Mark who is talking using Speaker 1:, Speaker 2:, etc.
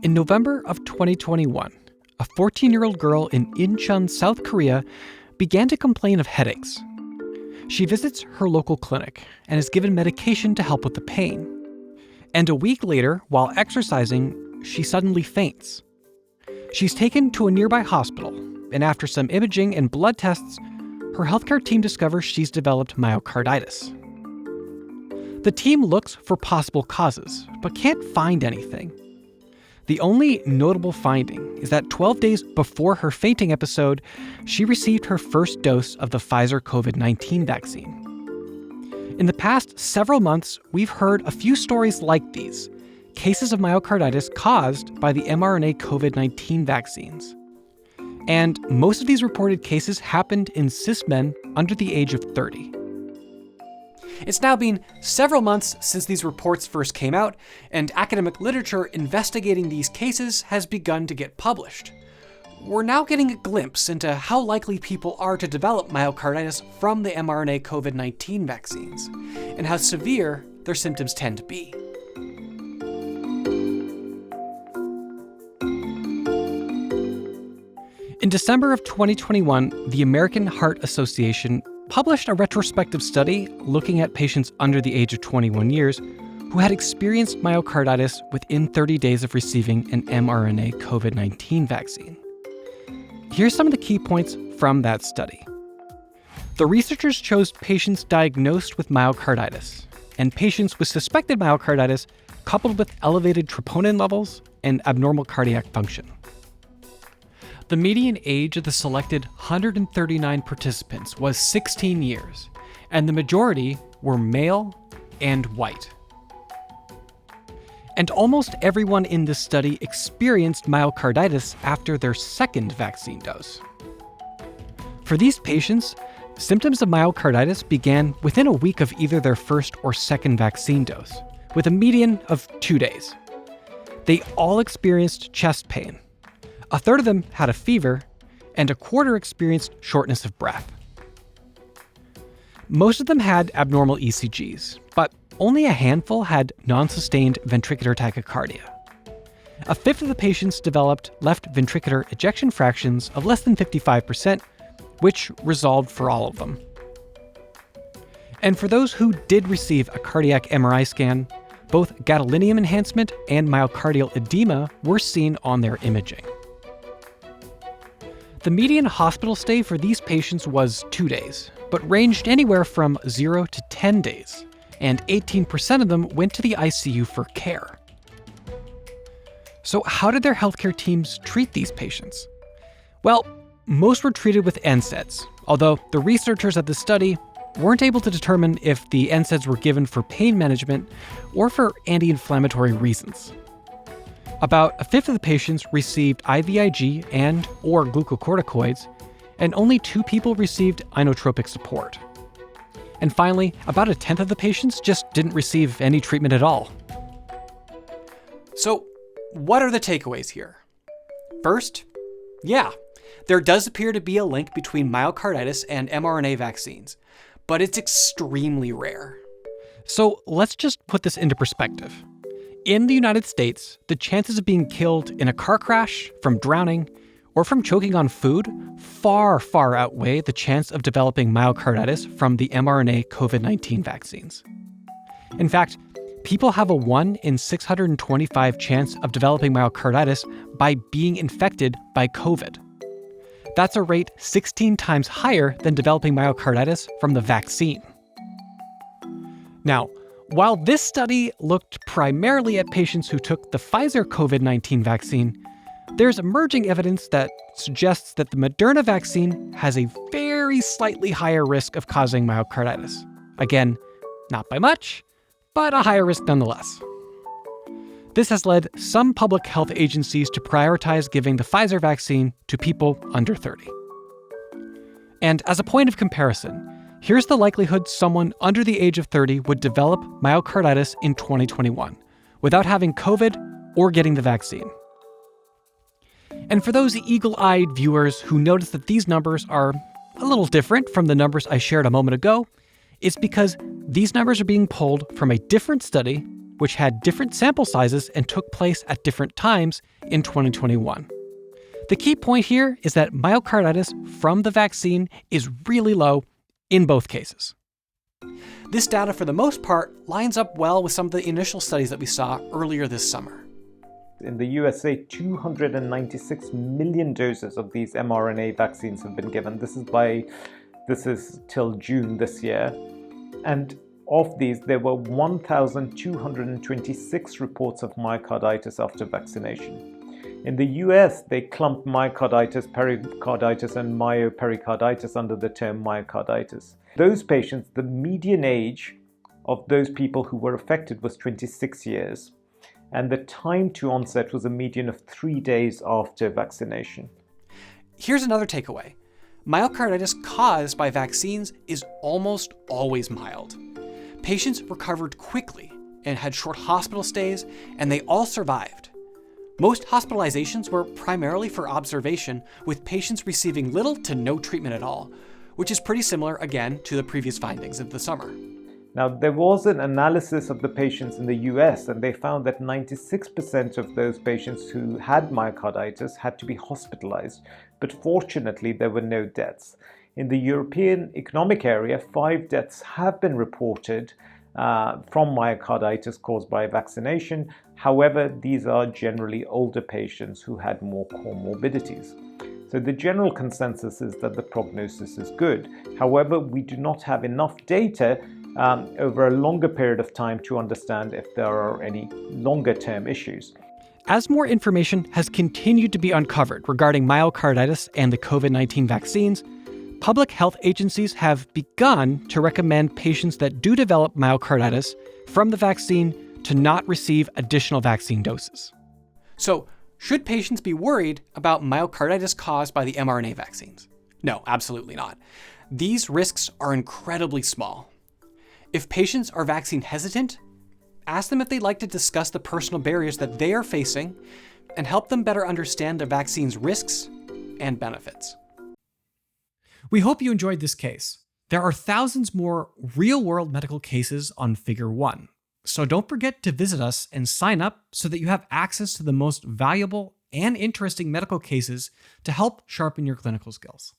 Speaker 1: In November of 2021, a 14-year-old girl in Incheon, South Korea, began to complain of headaches. She visits her local clinic and is given medication to help with the pain. And a week later, while exercising, she suddenly faints. She's taken to a nearby hospital, and after some imaging and blood tests, her healthcare team discovers she's developed myocarditis. The team looks for possible causes, but can't find anything. The only notable finding is that 12 days before her fainting episode, she received her first dose of the Pfizer COVID-19 vaccine. In the past several months, we've heard a few stories like these, cases of myocarditis caused by the mRNA COVID-19 vaccines. And most of these reported cases happened in cis-men under the age of 30. It's now been several months since these reports first came out, and academic literature investigating these cases has begun to get published. We're now getting a glimpse into how likely people are to develop myocarditis from the mRNA COVID-19 vaccines, and how severe their symptoms tend to be. In December of 2021, the American Heart Association published a retrospective study looking at patients under the age of 21 years who had experienced myocarditis within 30 days of receiving an mRNA COVID-19 vaccine. Here's some of the key points from that study. The researchers chose patients diagnosed with myocarditis and patients with suspected myocarditis coupled with elevated troponin levels and abnormal cardiac function. The median age of the selected 139 participants was 16 years, and the majority were male and white. And almost everyone in this study experienced myocarditis after their second vaccine dose. For these patients, symptoms of myocarditis began within a week of either their first or second vaccine dose, with a median of 2 days. They all experienced chest pain. A third of them had a fever, and a quarter experienced shortness of breath. Most of them had abnormal ECGs, but only a handful had non-sustained ventricular tachycardia. A fifth of the patients developed left ventricular ejection fractions of less than 55%, which resolved for all of them. And for those who did receive a cardiac MRI scan, both gadolinium enhancement and myocardial edema were seen on their imaging. The median hospital stay for these patients was 2 days, but ranged anywhere from 0 to 10 days, and 18% of them went to the ICU for care. So how did their healthcare teams treat these patients? Well, most were treated with NSAIDs, although the researchers at the study weren't able to determine if the NSAIDs were given for pain management or for anti-inflammatory reasons. About a fifth of the patients received IVIG and or glucocorticoids, and only 2 people received inotropic support. And finally, about a tenth of the patients just didn't receive any treatment at all. So, what are the takeaways here? First, there does appear to be a link between myocarditis and mRNA vaccines, but it's extremely rare. So let's just put this into perspective. In the United States, the chances of being killed in a car crash, from drowning, or from choking on food far, far outweigh the chance of developing myocarditis from the mRNA COVID-19 vaccines. In fact, people have a 1 in 625 chance of developing myocarditis by being infected by COVID. That's a rate 16 times higher than developing myocarditis from the vaccine. Now, while this study looked primarily at patients who took the Pfizer COVID-19 vaccine, there's emerging evidence that suggests that the Moderna vaccine has a very slightly higher risk of causing myocarditis. Again, not by much, but a higher risk nonetheless. This has led some public health agencies to prioritize giving the Pfizer vaccine to people under 30. And as a point of comparison, here's the likelihood someone under the age of 30 would develop myocarditis in 2021 without having COVID or getting the vaccine. And for those eagle-eyed viewers who notice that these numbers are a little different from the numbers I shared a moment ago, it's because these numbers are being pulled from a different study which had different sample sizes and took place at different times in 2021. The key point here is that myocarditis from the vaccine is really low in both cases. This data, for the most part, lines up well with some of the initial studies that we saw earlier this summer.
Speaker 2: In the USA, 296 million doses of these mRNA vaccines have been given. This is till June this year. And of these, there were 1,226 reports of myocarditis after vaccination. In the US, they clumped myocarditis, pericarditis, and myopericarditis under the term myocarditis. Those patients, the median age of those people who were affected was 26 years, and the time to onset was a median of 3 days after vaccination.
Speaker 1: Here's another takeaway. Myocarditis caused by vaccines is almost always mild. Patients recovered quickly and had short hospital stays, and they all survived. Most hospitalizations were primarily for observation, with patients receiving little to no treatment at all, which is pretty similar, again, to the previous findings of the summer.
Speaker 2: Now, there was an analysis of the patients in the US, and they found that 96% of those patients who had myocarditis had to be hospitalized, but fortunately, there were no deaths. In the European Economic Area, 5 deaths have been reported from myocarditis caused by vaccination. However, these are generally older patients who had more comorbidities. So the general consensus is that the prognosis is good. However, we do not have enough data over a longer period of time to understand if there are any longer-term issues.
Speaker 1: As more information has continued to be uncovered regarding myocarditis and the COVID-19 vaccines, public health agencies have begun to recommend patients that do develop myocarditis from the vaccine to not receive additional vaccine doses. So, should patients be worried about myocarditis caused by the mRNA vaccines? No, absolutely not. These risks are incredibly small. If patients are vaccine hesitant, ask them if they'd like to discuss the personal barriers that they are facing and help them better understand the vaccine's risks and benefits. We hope you enjoyed this case. There are thousands more real-world medical cases on Figure 1. So don't forget to visit us and sign up so that you have access to the most valuable and interesting medical cases to help sharpen your clinical skills.